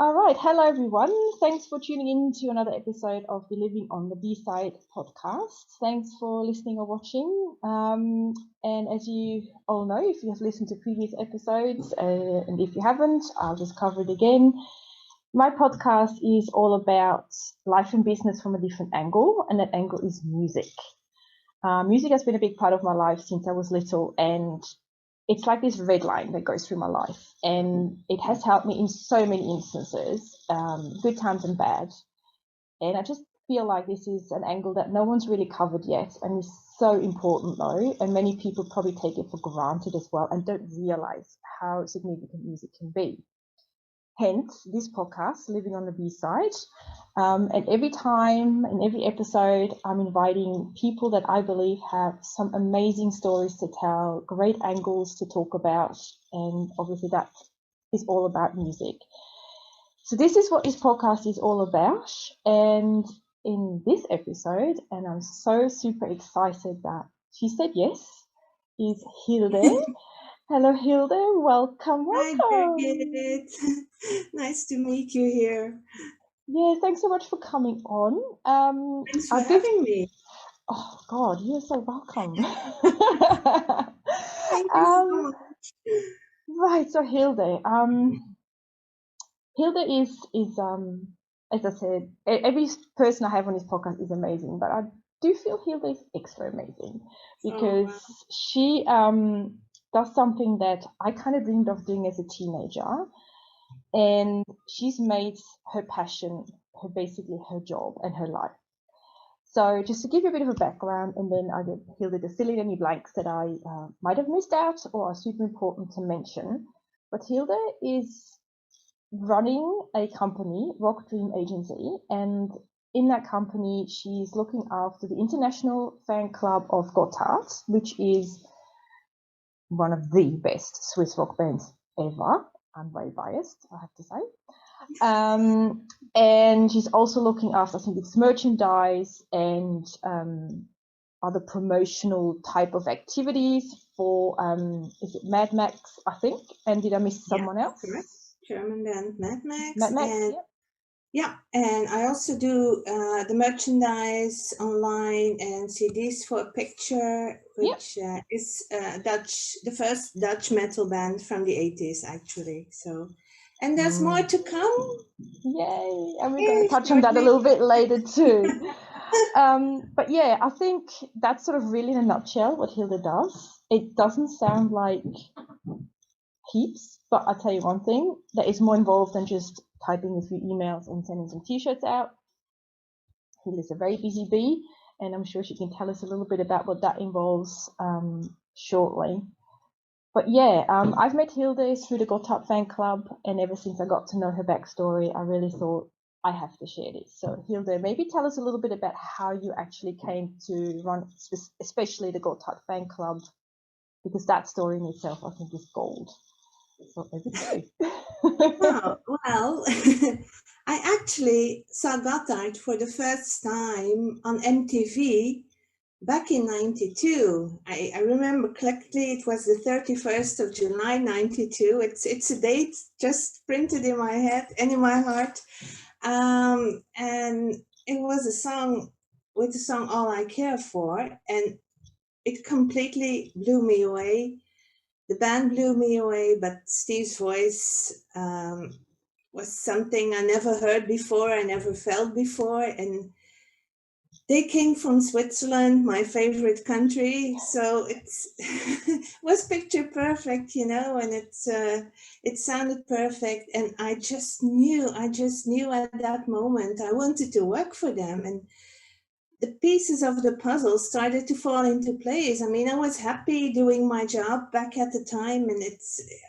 All right. Hello, everyone. Thanks for tuning in to another episode of the Living on the B-Side podcast. Thanks for listening or watching. And as you all know, if you have listened to previous episodes, and if you haven't, I'll just cover it again. My podcast is all about life and business from a different angle, and that angle is music. Music has been a big part of my life since I was little, and it's like this red line that goes through my life, and it has helped me in so many instances, good times and bad. And I just feel like this is an angle that no one's really covered yet, and is so important though, and many people probably take it for granted as well and don't realize how significant music can be. Hence this podcast, Living on the B-Side. And every time, in every episode, I'm inviting people that I believe have some amazing stories to tell, great angles to talk about, and obviously that is all about music. So this is what this podcast is all about. And in this episode, and I'm so super excited that she said yes, is Hilde. Hello, Hilde. Welcome. Hi, Birgit. Nice to meet you here. Yeah, thanks so much for coming on. Thanks for having me. Oh God, you're so welcome. Thank you so much. Right, so Hilde. Hilde is as I said, every person I have on this podcast is amazing, but I do feel Hilde is extra amazing because she does something that I kind of dreamed of doing as a teenager, and she's made her passion basically her job and her life. So just to give you a bit of a background, and then I get Hilde to fill in any blanks that I might have missed out or are super important to mention. But Hilde is running a company, RockDream Agency, and in that company, she's looking after the International Fanclub of GOTTHARD, which is one of the best Swiss rock bands ever. I'm very biased, I have to say. And she's also looking after, I think it's merchandise and other promotional type of activities for, is it Mad Max, I think? And did I miss someone else? Correct. German band Mad Max. Mad Max, and yep. Yeah, and I also do the merchandise online and CDs for a Picture, which is the first Dutch metal band from the 80s, actually. So, and there's more to come. Yay! And we're going to touch on that a little bit later too. But yeah, I think that's sort of really in a nutshell what Hilde does. It doesn't sound like heaps, but I'll tell you one thing, that is more involved than just typing a few emails and sending some t-shirts out. Hilde's a very busy bee, and I'm sure she can tell us a little bit about what that involves shortly. But yeah, I've met Hilde through the Gotthard fan club, and ever since I got to know her backstory, I really thought I have to share this. So Hilde, maybe tell us a little bit about how you actually came to run, especially the Gotthard fan club, because that story in itself, I think, is gold. So over to you. Well, I actually saw Gotthard for the first time on MTV back in 92. I remember correctly, it was the 31st of July 92. It's a date just printed in my head and in my heart. And it was a song with the song All I Care For, and it completely blew me away. The band blew me away, but Steve's voice was something I never heard before, I never felt before. And they came from Switzerland, my favorite country, so it was picture perfect, and it sounded perfect. And I just knew at that moment I wanted to work for them, and the pieces of the puzzle started to fall into place. I mean, I was happy doing my job back at the time, and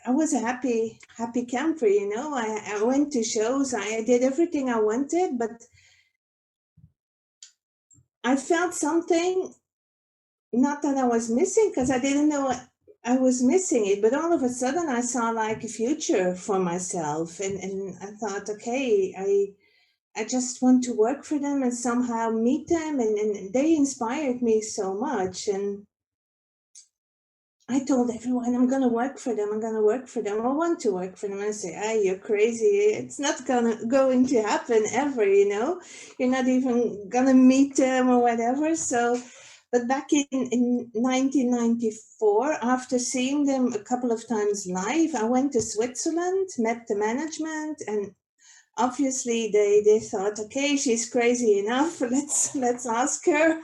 I was a happy camper, I went to shows, I did everything I wanted, but I felt something, not that I was missing, because I didn't know I was missing it, but all of a sudden I saw like a future for myself, and I thought, okay, I just want to work for them and somehow meet them, and they inspired me so much. And I told everyone I'm going to work for them. I'm going to work for them. I want to work for them. And I say, you're crazy. It's not going to happen ever, you know. You're not even going to meet them or whatever. So, but back in 1994, after seeing them a couple of times live, I went to Switzerland, met the management, and obviously they thought, okay, she's crazy enough. Let's ask her.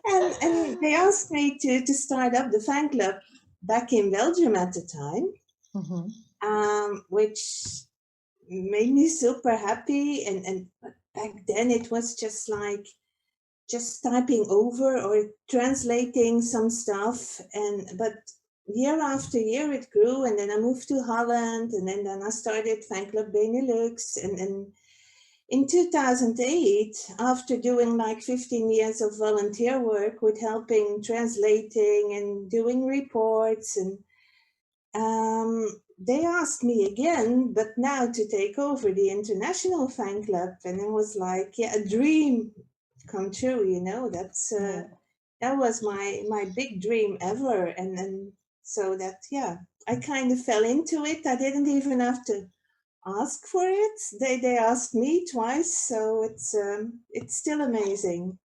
And they asked me to start up the fan club back in Belgium at the time, which made me super happy. And back then it was just like just typing over or translating some stuff. But year after year it grew, and then I moved to Holland, and then I started Fan Club Benelux, and in 2008, after doing like 15 years of volunteer work with helping translating and doing reports, and they asked me again, but now to take over the International Fan Club, and it was like, yeah, a dream come true, you know. That's that was my big dream ever, and so that, yeah, I kind of fell into it. I didn't even have to ask for it. They asked me twice, so it's still amazing.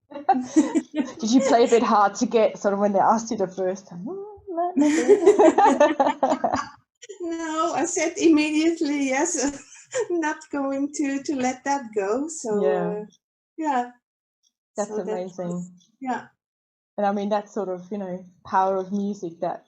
Did you play a bit hard to get sort of when they asked you the first time? No, I said immediately yes. Not going to let that go. So yeah, that's so amazing. Yeah, and I mean that sort of, you know, power of music that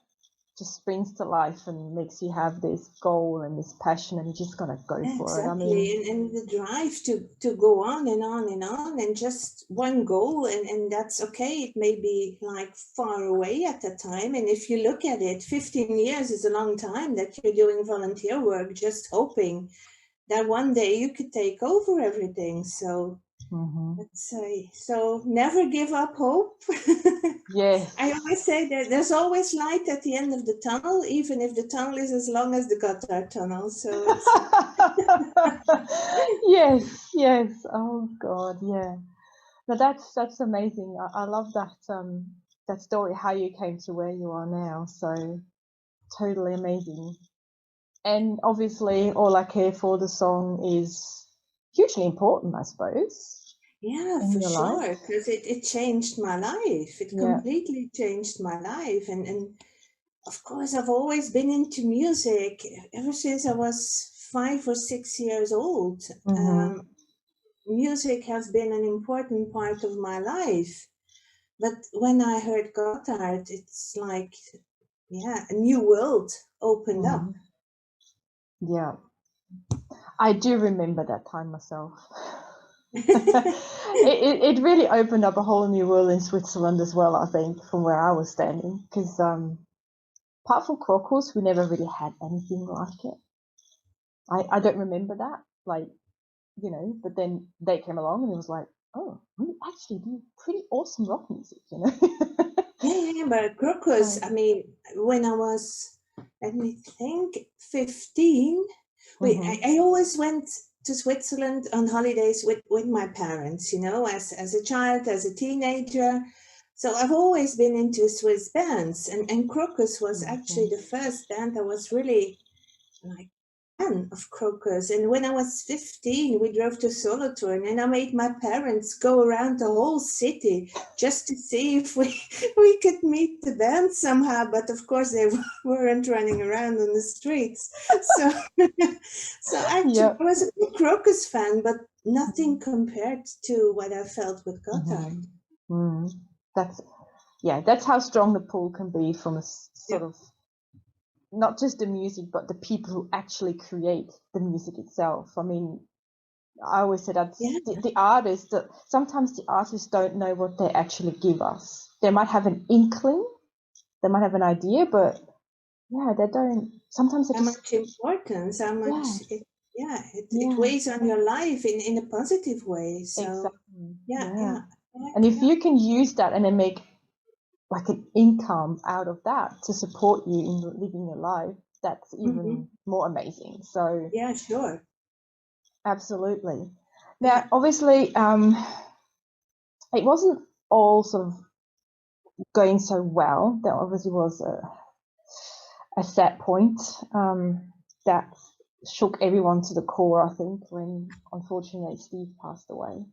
just springs to life and makes you have this goal and this passion, and you just gotta go for it. I mean, and the drive to go on and on and on, and just one goal, and that's okay. It may be like far away at the time, and if you look at it, 15 years is a long time that you're doing volunteer work, just hoping that one day you could take over everything. So let's say, so never give up hope. yes. I always say that there's always light at the end of the tunnel, even if the tunnel is as long as the Gotthard tunnel. So it's yes. Oh God, yeah. No, that's amazing. I love that that story, how you came to where you are now. So totally amazing. And obviously, All I Care For, the song, is hugely important, I suppose. yeah, for sure, because it changed my life. It completely changed my life, and of course I've always been into music ever since I was 5 or 6 years old. Music has been an important part of my life. But when I heard Gotthard, it's like, yeah, a new world opened up. Yeah. I do remember that time myself. it really opened up a whole new world in Switzerland as well, I think, from where I was standing. Because apart from Crocus, we never really had anything like it. I don't remember that, like, you know, but then they came along and it was like, oh, we actually do pretty awesome rock music, you know. Yeah, but Crocus, I mean, when I was, let me think, 15, I always went to Switzerland on holidays with my parents, you know, as a child, as a teenager. So I've always been into Swiss bands, and Crocus was actually the first band that was really like fan of Crocus. And when I was 15, we drove to Solothurn, and I made my parents go around the whole city just to see if we could meet the band somehow. But of course, they weren't running around on the streets. So, so actually, I was a big Crocus fan, but nothing compared to what I felt with Gotthard. That's how strong the pull can be from a sort of, not just the music, but the people who actually create the music itself. I mean, I always say that the artists, sometimes the artists don't know what they actually give us. They might have an inkling, they might have an idea, but they don't. Sometimes how much importance, how much it weighs on your life in a positive way. So and if you can use that and then make like an income out of that to support you in living your life, that's even more amazing. So yeah, sure, absolutely. Now, obviously, it wasn't all sort of going so well. That obviously was a set point that shook everyone to the core, I think, when unfortunately Steve passed away.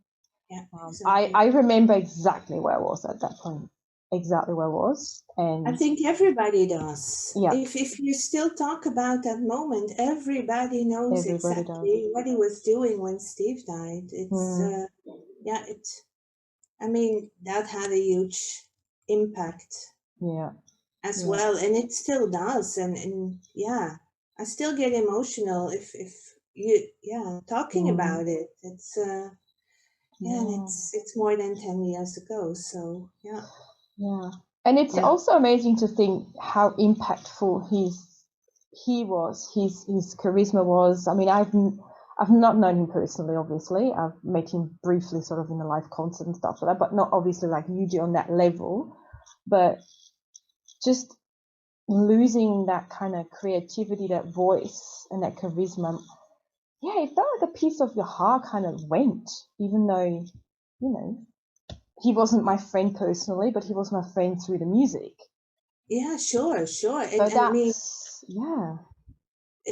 Yeah, exactly. I remember exactly where I was at that point, exactly where I was. And I think everybody does. Yeah. If you still talk about that moment, everybody knows exactly what he was doing when Steve died. It's I mean, that had a huge impact. Yeah. As well, and it still does. And yeah, I still get emotional if you talking about it. It's and it's more than 10 years ago, so yeah. And it's also amazing to think how impactful he was, his charisma was. I mean, I've not known him personally, obviously. I've met him briefly sort of in a live concert and stuff like that, but not obviously like you do on that level. But just losing that kind of creativity, that voice and that charisma, it felt like a piece of your heart kind of went, even though, he wasn't my friend personally, but he was my friend through the music. Yeah, sure. So I mean,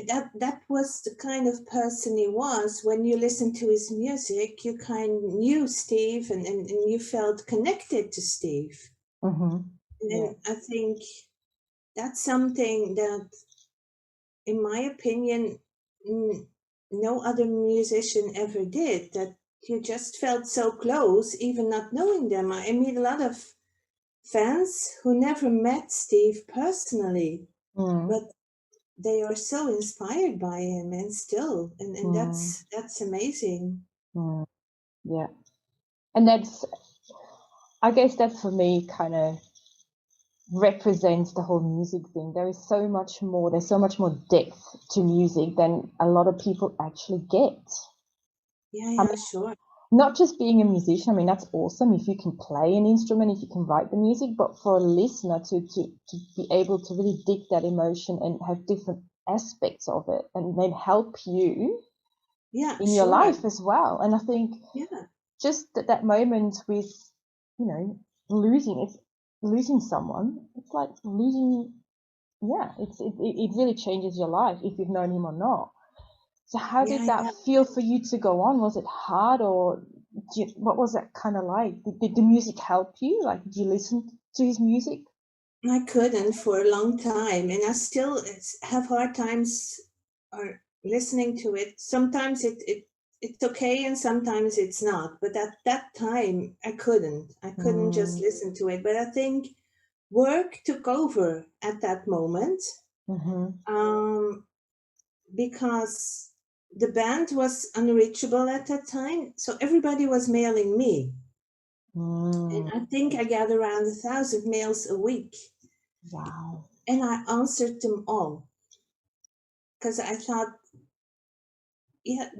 that was the kind of person he was. When you listened to his music, you kind of knew Steve and you felt connected to Steve. And I think that's something that, in my opinion, no other musician ever did, that you just felt so close, even not knowing them. I meet a lot of fans who never met Steve personally, but they are so inspired by him and still, and that's amazing. Yeah. And I guess that for me kind of represents the whole music thing. There's so much more depth to music than a lot of people actually get. Yeah, sure. Not just being a musician, I mean, that's awesome if you can play an instrument, if you can write the music, but for a listener to be able to really dig that emotion and have different aspects of it and then help you in your life as well. And I think just that moment with, losing someone, it's like losing, it really changes your life if you've known him or not. So how did that feel for you to go on? Was it hard, or what was that kind of like? Did the music help you? Like, did you listen to his music? I couldn't for a long time, and I still have hard times listening to it. Sometimes it's okay, and sometimes it's not. But at that time, I couldn't just listen to it. But I think work took over at that moment, because the band was unreachable at that time, so everybody was mailing me. And I think I got around 1,000 mails a week. Wow. And I answered them all, because I thought,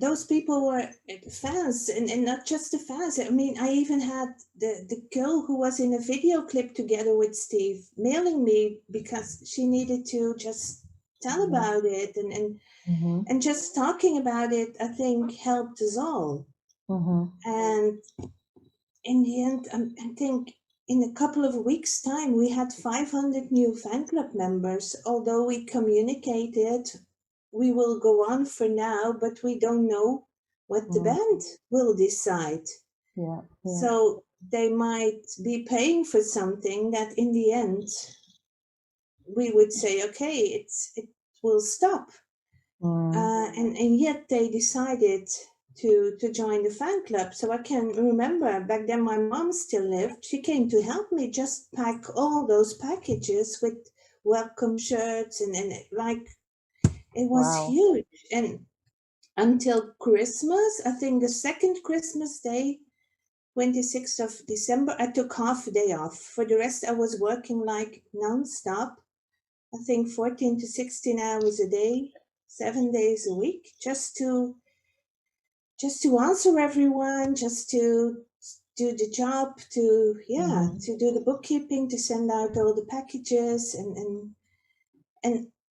those people were fans, and not just the fans. I mean, I even had the girl who was in a video clip together with Steve mailing me because she needed to just tell about it, and just talking about it, I think, helped us all. And in the end, I think in a couple of weeks' time, we had 500 new fan club members. Although we communicated, we will go on for now, but we don't know what the band will decide. So they might be paying for something that in the end we would say, okay, it will stop. And yet they decided to join the fan club. So I can remember back then my mom still lived. She came to help me just pack all those packages with welcome shirts, and like, it was huge. And until Christmas, I think the second Christmas day, 26th of December, I took half a day off. For the rest, I was working like non-stop. I think 14 to 16 hours a day, 7 days a week, just to answer everyone, just to do the job, to do the bookkeeping, to send out all the packages, and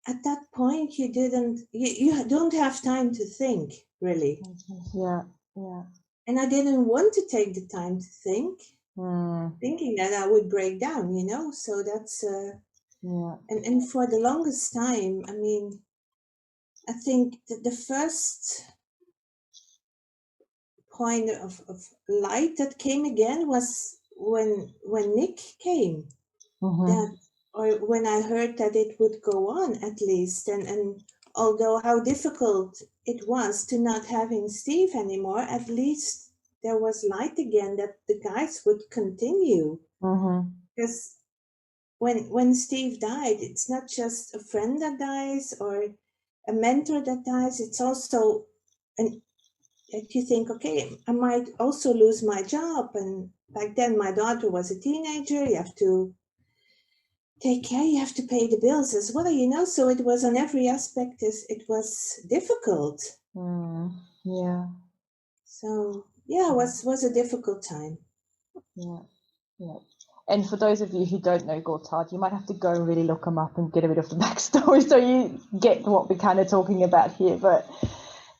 at that point you don't have time to think, really. Yeah. And I didn't want to take the time to think. thinking that I would break down, so that's and for the longest time, I mean, I think that the first point of light that came again was when Nick came. That, or when I heard that it would go on, at least, and although how difficult it was to not having Steve anymore, at least there was light again that the guys would continue. Because when Steve died, it's not just a friend that dies or a mentor that dies, it's also that you think, okay, I might also lose my job. And back then my daughter was a teenager, you have to take care, you have to pay the bills as well, so it was on every aspect, it was difficult. So yeah, it was a difficult time. And for those of you who don't know Gotthard, you might have to go and really look them up and get a bit of the backstory so you get what we're kind of talking about here. But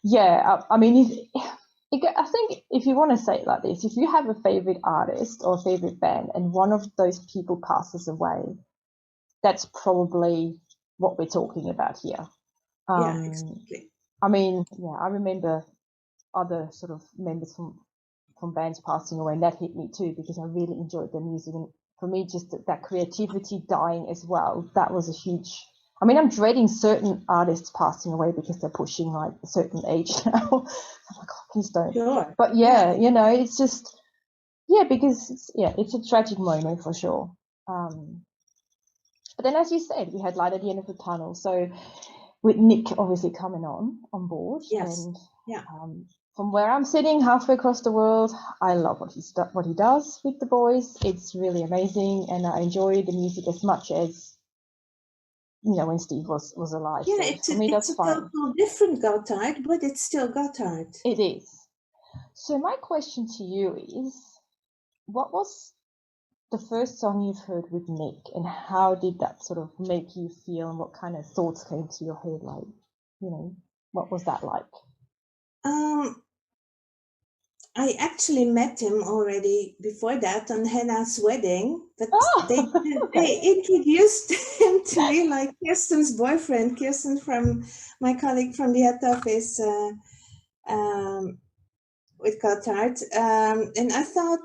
yeah, I mean, I think if you want to say it like this, if you have a favorite artist or a favorite band and one of those people passes away, that's probably what we're talking about here. Yeah, exactly. I mean, I remember other sort of members from bands passing away, and that hit me too because I really enjoyed their music. And for me, just that creativity dying as well, that was a huge. I mean, I'm dreading certain artists passing away because they're pushing like a certain age now. I'm like, oh, please don't. Sure. But it's just because it's a tragic moment for sure. But then, as you said, we had light at the end of the tunnel. So with Nick obviously coming on board, and from where I'm sitting halfway across the world, I love what he does with the boys. It's really amazing, and I enjoy the music as much as when Steve was alive. Yeah, so for me, that's fine. It's a total different Gotthard, but it's still Gotthard. It is. So my question to you is, what was the first song you've heard with Nick, and how did that sort of make you feel, and what kind of thoughts came to your head? Like, what was that like? I actually met him already before that on Hannah's wedding, but they introduced him to me like Kirsten's boyfriend, Kirsten my colleague from the head office with Gotthard. And I thought,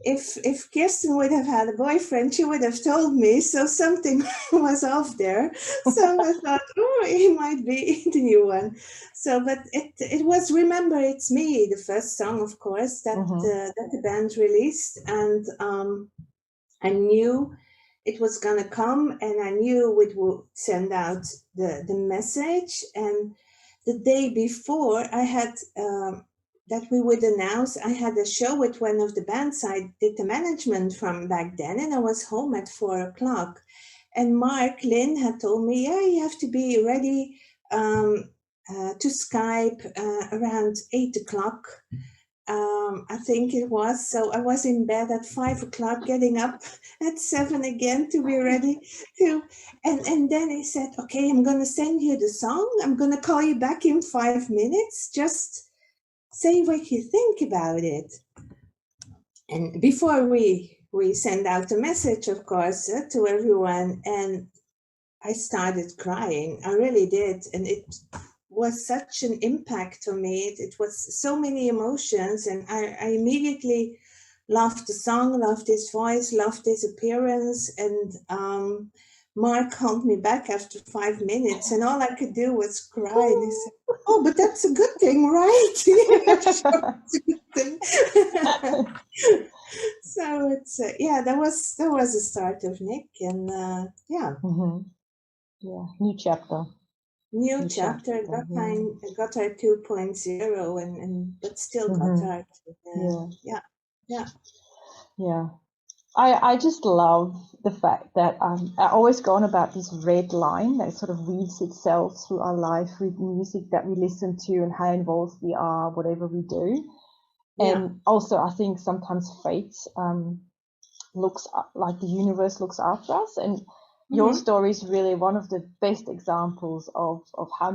if Kirsten would have had a boyfriend, she would have told me. So something was off there. So I thought, he might be the new one. So, but it was "Remember It's Me," the first song, of course, that the band released, and I knew it was gonna come, and I knew it would send out the message. And the day before, I had. That we would announce, I had a show with one of the bands I did the management from back then, and I was home at 4:00. And Mark Lynn had told me, you have to be ready to Skype around 8:00. I think it was. So I was in bed at 5:00, getting up at 7 again to be ready to. And then he said, okay, I'm going to send you the song. I'm going to call you back in 5 minutes. Just say what you think about it. And before we send out a message, of course, to everyone, and I started crying. I really did. And it was such an impact on me. It was so many emotions, and I immediately loved the song, loved his voice, loved his appearance. And Mark called me back after 5 minutes, and all I could do was cry. And he said, oh, but that's a good thing, right? Sure, it's a good thing. So it's that was the start of Nick, and new chapter. New chapter, Gotthard 2.0, and but still Gotthard. Yeah. I just love the fact that I always go on about this red line that sort of weaves itself through our life with music that we listen to and how involved we are, whatever we do. And also, I think sometimes fate looks like the universe looks after us. And your story is really one of the best examples of how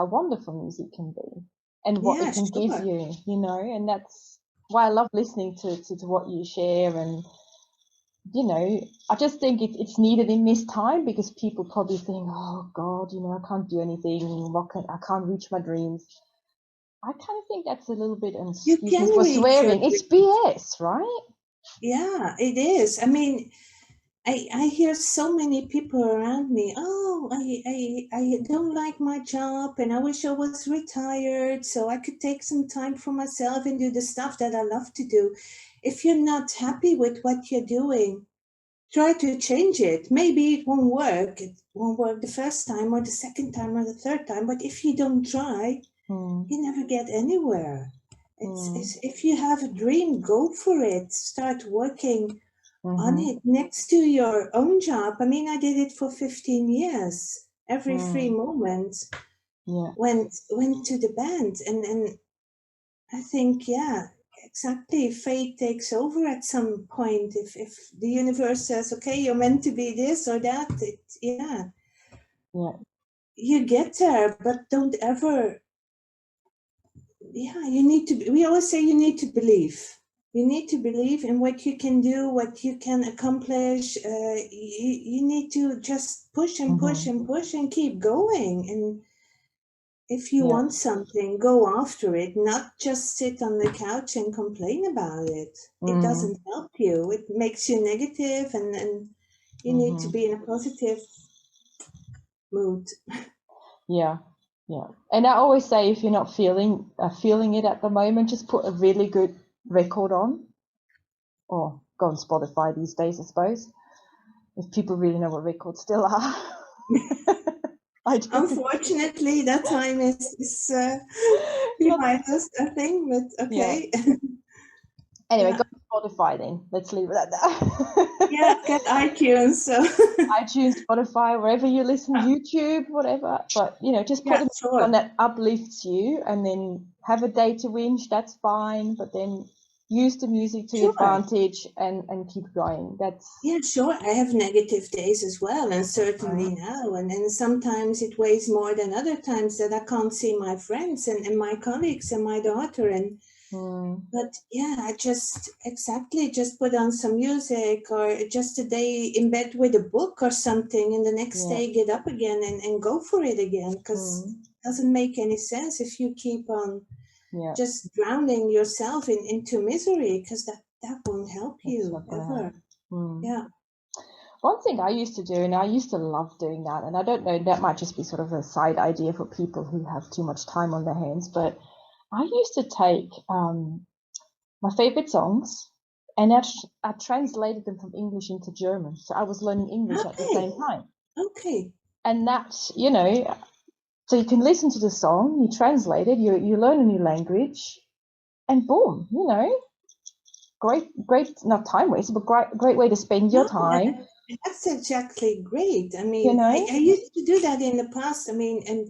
wonderful music can be, and what it can give you, and that's why I love listening to what you share. And you know, I just think it's needed in this time, because people probably think, oh God, you know, I can't do anything, I can't reach my dreams. I kind of think that's a little bit, and You excuse me can for reach your swearing, it's dreams. BS, right? Yeah, it is. I mean, I hear so many people around me, oh, I don't like my job and I wish I was retired so I could take some time for myself and do the stuff that I love to do. If you're not happy with what you're doing, try to change it. Maybe it won't work. It won't work the first time or the second time or the third time, but if you don't try, you never get anywhere. It's if you have a dream, go for it. Start working on it next to your own job. I mean, I did it for 15 years. Every free moment went to the band, and I think, yeah, exactly. Fate takes over at some point. If the universe says, okay, you're meant to be this or that, Yeah. you get there. But don't ever. Yeah, you need to. We always say you need to believe. You need to believe in what you can do, what you can accomplish. You need to just push and push and push and keep going. And if you want something, go after it, not just sit on the couch and complain about it. It doesn't help you. It makes you negative, and you need to be in a positive mood. Yeah. And I always say, if you're not feeling it at the moment, just put a really good record on, or go on Spotify these days, I suppose, if people really know what records still are. I do. Unfortunately, that time is behind us, I think, but okay. Yeah. Anyway, go on Spotify then. Let's leave it at that. Yeah, get iTunes. So. iTunes, Spotify, wherever you listen, YouTube, whatever. But, you know, just put them on that uplifts you, and then have a day to whinge, that's fine. But then use the music to your advantage and keep going. Yeah, sure. I have negative days as well, and certainly now. And sometimes it weighs more than other times that I can't see my friends and my colleagues and my daughter. But yeah, I just put on some music, or just a day in bed with a book or something, and the next day get up again and go for it again, because it doesn't make any sense if you keep on just drowning yourself into misery, because that won't help you ever. Yeah. One thing I used to do, and I used to love doing that, and I don't know, that might just be sort of a side idea for people who have too much time on their hands, but I used to take my favorite songs, and I translated them from English into German. So I was learning English at the same time. Okay. And that's, you know, so you can listen to the song, you translate it, you learn a new language, and boom, you know, great, not time waste, but great way to spend your time. That's exactly great. I mean, you know? I used to do that in the past. I mean, and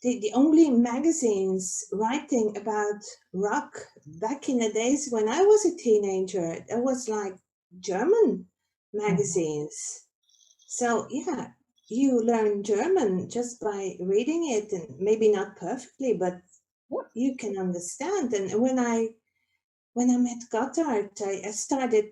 the only magazines writing about rock back in the days when I was a teenager, it was like German magazines. So yeah, you learn German just by reading it, and maybe not perfectly, but you can understand. And when I met Gotthard, I started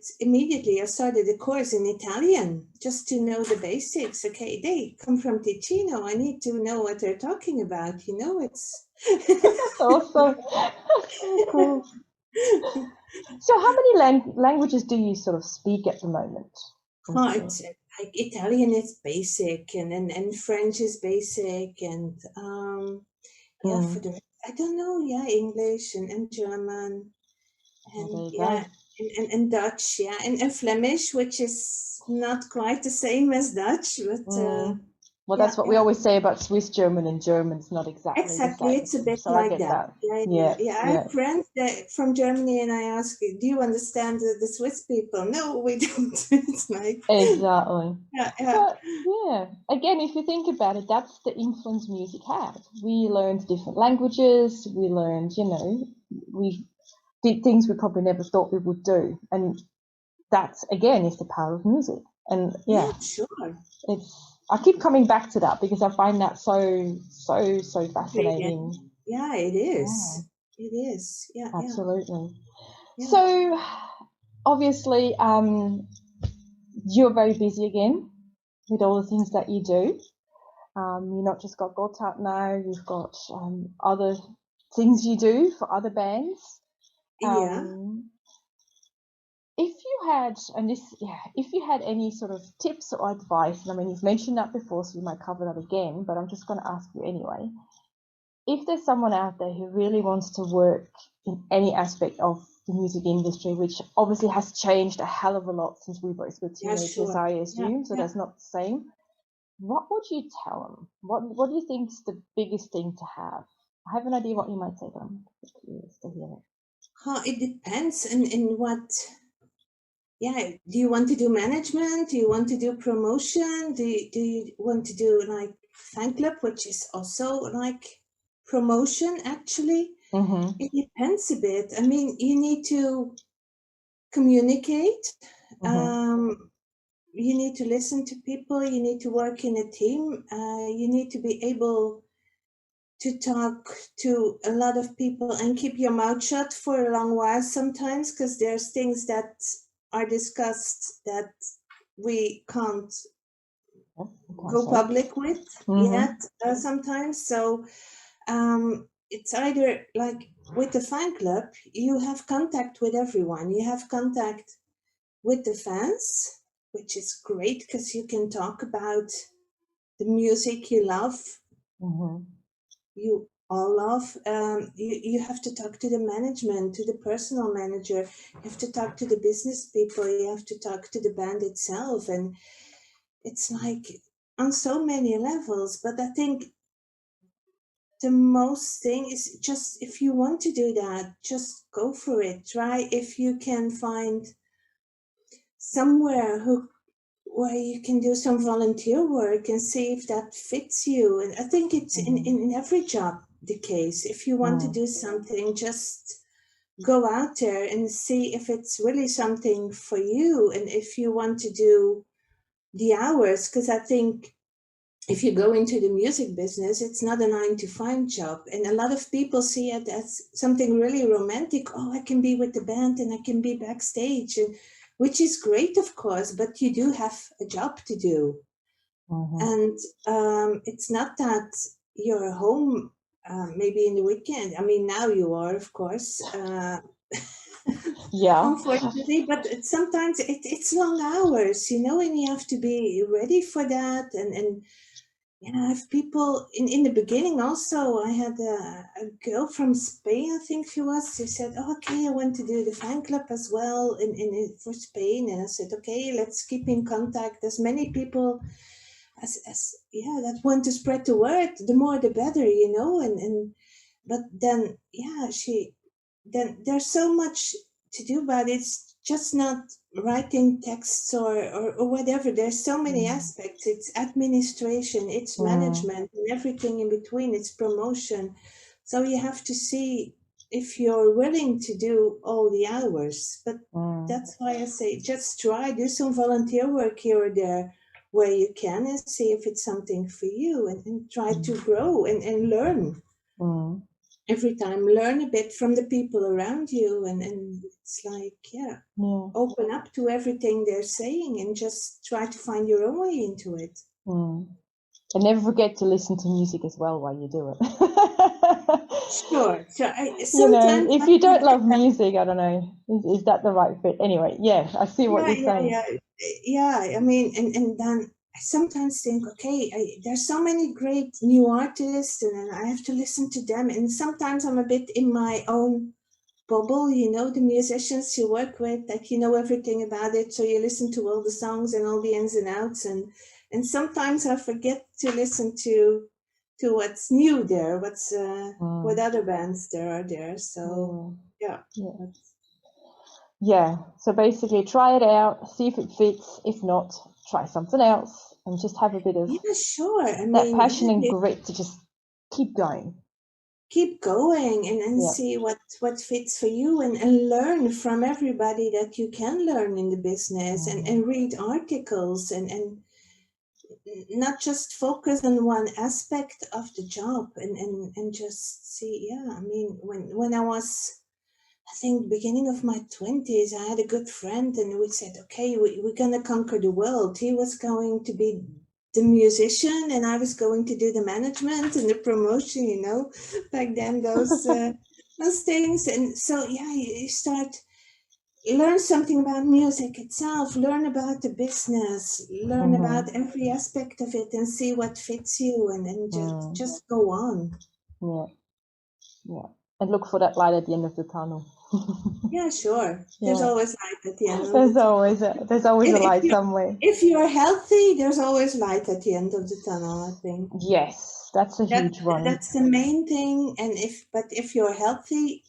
a course in Italian just to know the basics. Okay, they come from Ticino. I need to know what they're talking about. You know, it's that's awesome. That's so cool. So, how many languages do you sort of speak at the moment? It's like Italian is basic, and French is basic, and for the I don't know, English and German. And and Dutch, and Flemish, which is not quite the same as Dutch, but well, that's what we always say about Swiss German, and German's not exactly the same. It's a bit so like that. Yeah. I have friends from Germany, and I ask, do you understand the Swiss people? No, we don't. It's like exactly. But again, if you think about it, that's the influence music had. We learned different languages. We learned, you know, we did things we probably never thought we would do, and that's again is the power of music. And sure. I keep coming back to that because I find that so fascinating. Yeah, it is. It is. Yeah, absolutely. Yeah. So obviously, you're very busy again with all the things that you do. You've not just got GOTTHARD now, you've got other things you do for other bands. Yeah. If you had, if you had any sort of tips or advice, and I mean, you've mentioned that before, so you might cover that again, but I'm just going to ask you anyway. If there's someone out there who really wants to work in any aspect of the music industry, which obviously has changed a hell of a lot since we both were teenagers, sure. I assume, so Yeah. that's not the same. What would you tell them? What do you think is the biggest thing to have? I have an idea what you might say, but I'm curious to hear it. It depends in what. Yeah, do you want to do management? Do you want to do promotion? Do you want to do like fan club, which is also like promotion actually? Mm-hmm. It depends a bit. I mean, you need to communicate. Mm-hmm. You need to listen to people. You need to work in a team. You need to be able to talk to a lot of people and keep your mouth shut for a long while sometimes, because there's things that are discussed that we can't go public with yet sometimes. So it's either like with the fan club, you have contact with everyone. You have contact with the fans, which is great because you can talk about the music you love. You all love. You have to talk to the management, to the personal manager. You have to talk to the business people. You have to talk to the band itself. And it's like on so many levels. But I think the most thing is just if you want to do that, just go for it. Try if you can find somewhere where you can do some volunteer work and see if that fits you. And I think it's in every job the case. If you want to do something, just go out there and see if it's really something for you. And if you want to do the hours, because I think if you go into the music business, it's not a 9 to 5 job. And a lot of people see it as something really romantic. Oh, I can be with the band and I can be backstage, and which is great, of course, but you do have a job to do. And it's not that you're home maybe in the weekend. I mean, now you are, of course. Yeah. Unfortunately, but sometimes it's long hours, and you have to be ready for that. And if people in the beginning also, I had a girl from Spain, I think she was. She said, oh, okay, I want to do the fan club as well for Spain. And I said, okay, let's keep in contact. As many people as that want to spread the word, the more the better, and but then then there's so much to do, but it's just not writing texts or whatever. There's so many aspects. It's administration, it's management, and everything in between. It's promotion. So you have to see if you're willing to do all the hours. But that's why I say just try, do some volunteer work here or there where you can, and see if it's something for you, and try to grow and learn every time. Learn a bit from the people around you, and it's like open up to everything they're saying and just try to find your own way into it. And never forget to listen to music as well while you do it. Sure. Sometimes if you don't love music, I don't know, is that the right fit? Anyway, I see what you're saying. I mean, and then I sometimes think, okay, there's so many great new artists, and I have to listen to them. And sometimes I'm a bit in my own bubble, the musicians you work with, that you know everything about it, so you listen to all the songs and all the ins and outs, and sometimes I forget to listen to what's new there, what other bands there are there. So so basically try it out, see if it fits. If not, try something else, and just have a bit of sure. I that mean, passion and grit to just keep going and see what fits for you, and learn from everybody that you can learn in the business, and read articles, and not just focus on one aspect of the job, and just see. I mean, when I was I think beginning of my 20s, I had a good friend, and we said, okay, we're going to conquer the world. He was going to be the musician, and I was going to do the management and the promotion, you know, back then, those things. And so, yeah, you start, learn something about music itself, learn about the business, learn about every aspect of it, and see what fits you, and then just go on. Yeah. Yeah. And look for that light at the end of the tunnel. Yeah, sure. There's always light at the end of There's the tunnel. There's always a light somewhere. If you're healthy, there's always light at the end of the tunnel, I think. Yes, that's a huge one. That's the main thing. And if you're healthy,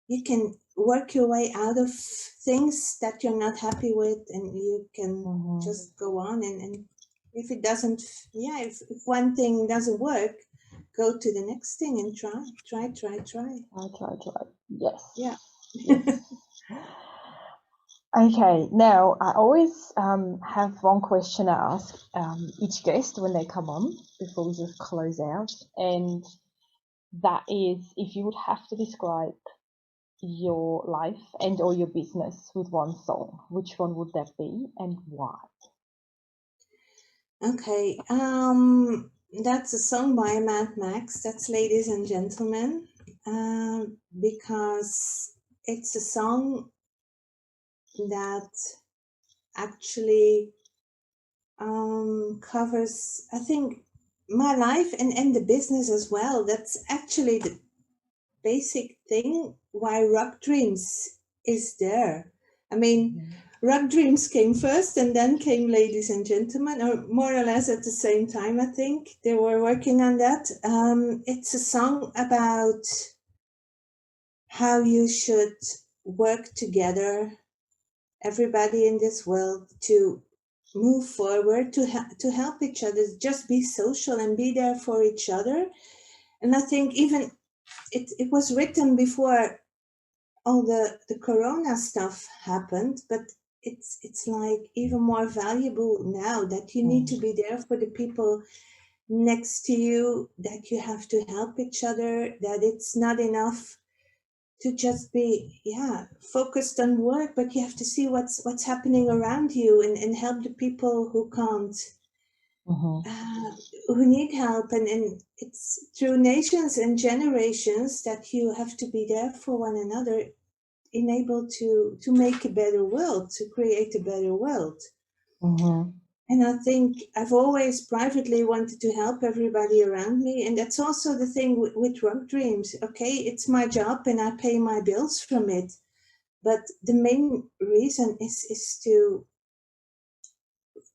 you can work your way out of things that you're not happy with, and you can just go on. And if it doesn't, if one thing doesn't work, go to the next thing and try. Yes. Yeah. Yes. Okay, now I always have one question I ask each guest when they come on before we just close out, and that is, if you would have to describe your life and or your business with one song, which one would that be and why? Okay, that's a song by Mad Max. That's Ladies and Gentlemen, because it's a song that actually covers, I think, my life and the business as well. That's actually the basic thing why Rock Dreams is there. I mean, Rock Dreams came first and then came Ladies and Gentlemen, or more or less at the same time, I think. They were working on that. It's a song about how you should work together, everybody in this world, to move forward, to help each other, just be social and be there for each other. And I think even it was written before all the corona stuff happened, but it's like even more valuable now, that you need to be there for the people next to you, that you have to help each other, that it's not enough to just be focused on work, but you have to see what's happening around you, and help the people who can't, who need help, and it's through nations and generations that you have to be there for one another, enabled to make a better world, to create a better world. And I think I've always privately wanted to help everybody around me, and that's also the thing with Rock Dreams. Okay, it's my job and I pay my bills from it, but the main reason is to,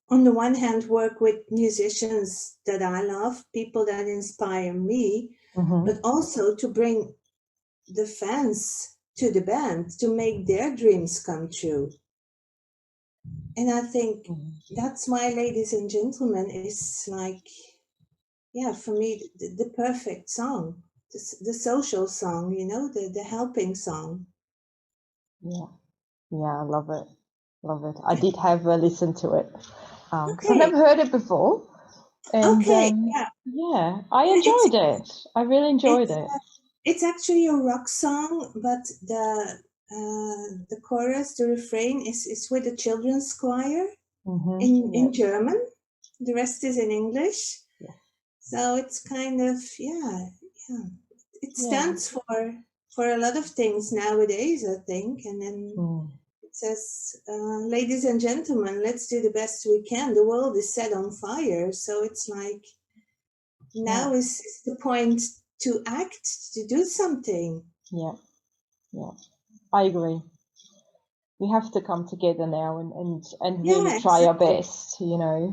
on the one hand, work with musicians that I love, people that inspire me, but also to bring the fans to the band, to make their dreams come true. And I think that's why Ladies and Gentlemen is like, for me, the perfect song, the social song, you know, the helping song. Yeah, I love it. I did have a listen to it because I've Okay. never heard it before. And yeah, I enjoyed it. I really enjoyed it. It's actually a rock song, but the chorus, the refrain is with a children's choir in German. The rest is in English. Yeah. So it's kind of, it stands for a lot of things nowadays, I think. And then it says, ladies and gentlemen, let's do the best we can. The world is set on fire. So it's like, now is the point to act, to do something. Yeah. I agree. We have to come together now and really try our best, you know.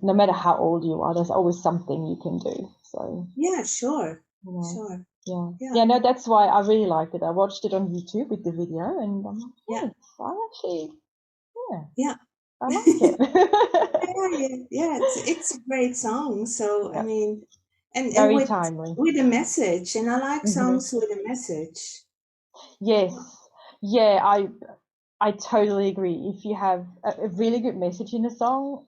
No matter how old you are, there's always something you can do. So sure. You know, Sure. Yeah, no, that's why I really liked it. I watched it on YouTube with the video, and I'm like, I actually, I like it. It's a great song. So I mean, and very timely with a message, and I like songs with a message. Yes, I totally agree. If you have a really good message in a song,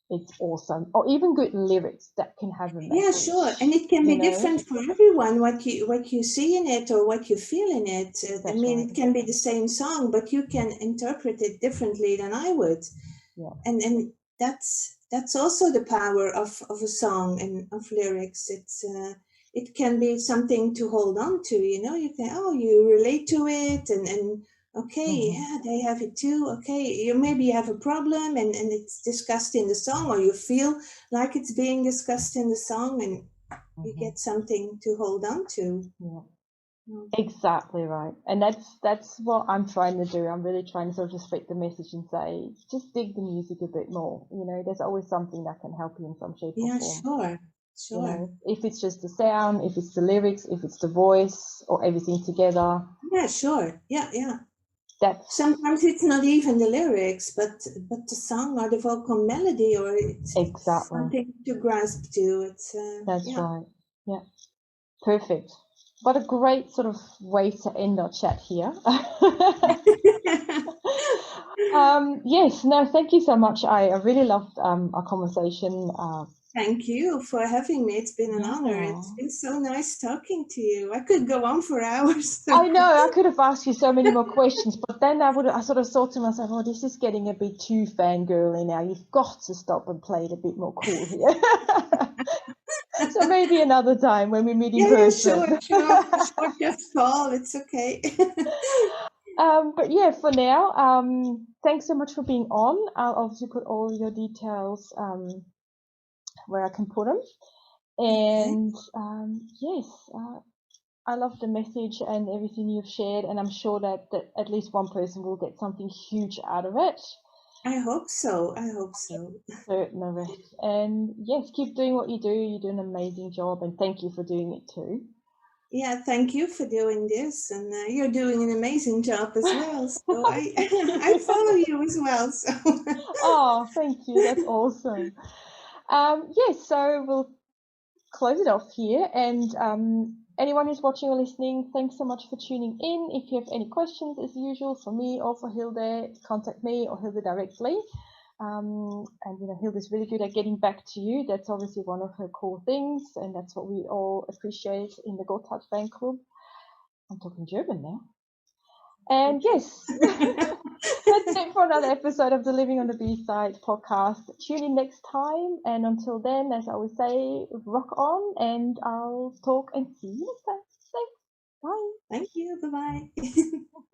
it's awesome. Or even good lyrics that can have a Yeah, message. sure. And it can be different for everyone, what you see in it or what you feel in it. I mean, right. it can be the same song, but you can interpret it differently than I would. Yeah. And that's also the power of a song and of lyrics. It can be something to hold on to, you know. You can, oh, you relate to it, and okay, yeah, they have it too. Okay, you maybe have a problem, and it's discussed in the song, or you feel like it's being discussed in the song, and you get something to hold on to. Yeah. Mm. Exactly right. And that's what I'm trying to do. I'm really trying to sort of just spread the message and say, just dig the music a bit more. You know, there's always something that can help you in some shape or Yeah, form. sure, You sure. know, if it's just the sound, if it's the lyrics, if it's the voice, or everything together. Yeah, sure. Yeah, yeah. That's Sometimes it's not even the lyrics, but the song or the vocal melody, or it's exactly. something to grasp to. It's That's yeah. right. Yeah. Perfect. What a great sort of way to end our chat here. Yes, no, thank you so much. I really loved our conversation. Thank you for having me. It's been an honor. Yeah. It's been so nice talking to you. I could go on for hours. I know I could have asked you so many more questions, but then I sort of thought to myself, oh, this is getting a bit too fangirly now. You've got to stop and play it a bit more cool here. So maybe another time when we meet in Yeah, person. sure. Just call. It's okay. But yeah, for now, thanks so much for being on. I'll obviously put all your details where I can put them. Okay. And yes, I love the message and everything you've shared, and I'm sure that at least one person will get something huge out of it. I hope so. I hope so. Certain of it. And yes, keep doing what you do. You do an amazing job, and thank you for doing it too. Yeah, thank you for doing this, and you're doing an amazing job as well. So I Thank I you. follow you as well. So Oh, thank you. That's awesome. Yes, so we'll close it off here. And anyone who's watching or listening, thanks so much for tuning in. If you have any questions, as usual, for me or for Hilde, contact me or Hilde directly. And you know, Hilde's really good at getting back to you. That's obviously one of her core things, and that's what we all appreciate in the GOTTHARD Fanclub. I'm talking German now. And yes, that's it for another episode of the Living on the B-Side podcast. Tune in next time. And until then, as I always say, rock on, and I'll talk and see you next time. Thanks. Bye. thank you. Bye bye.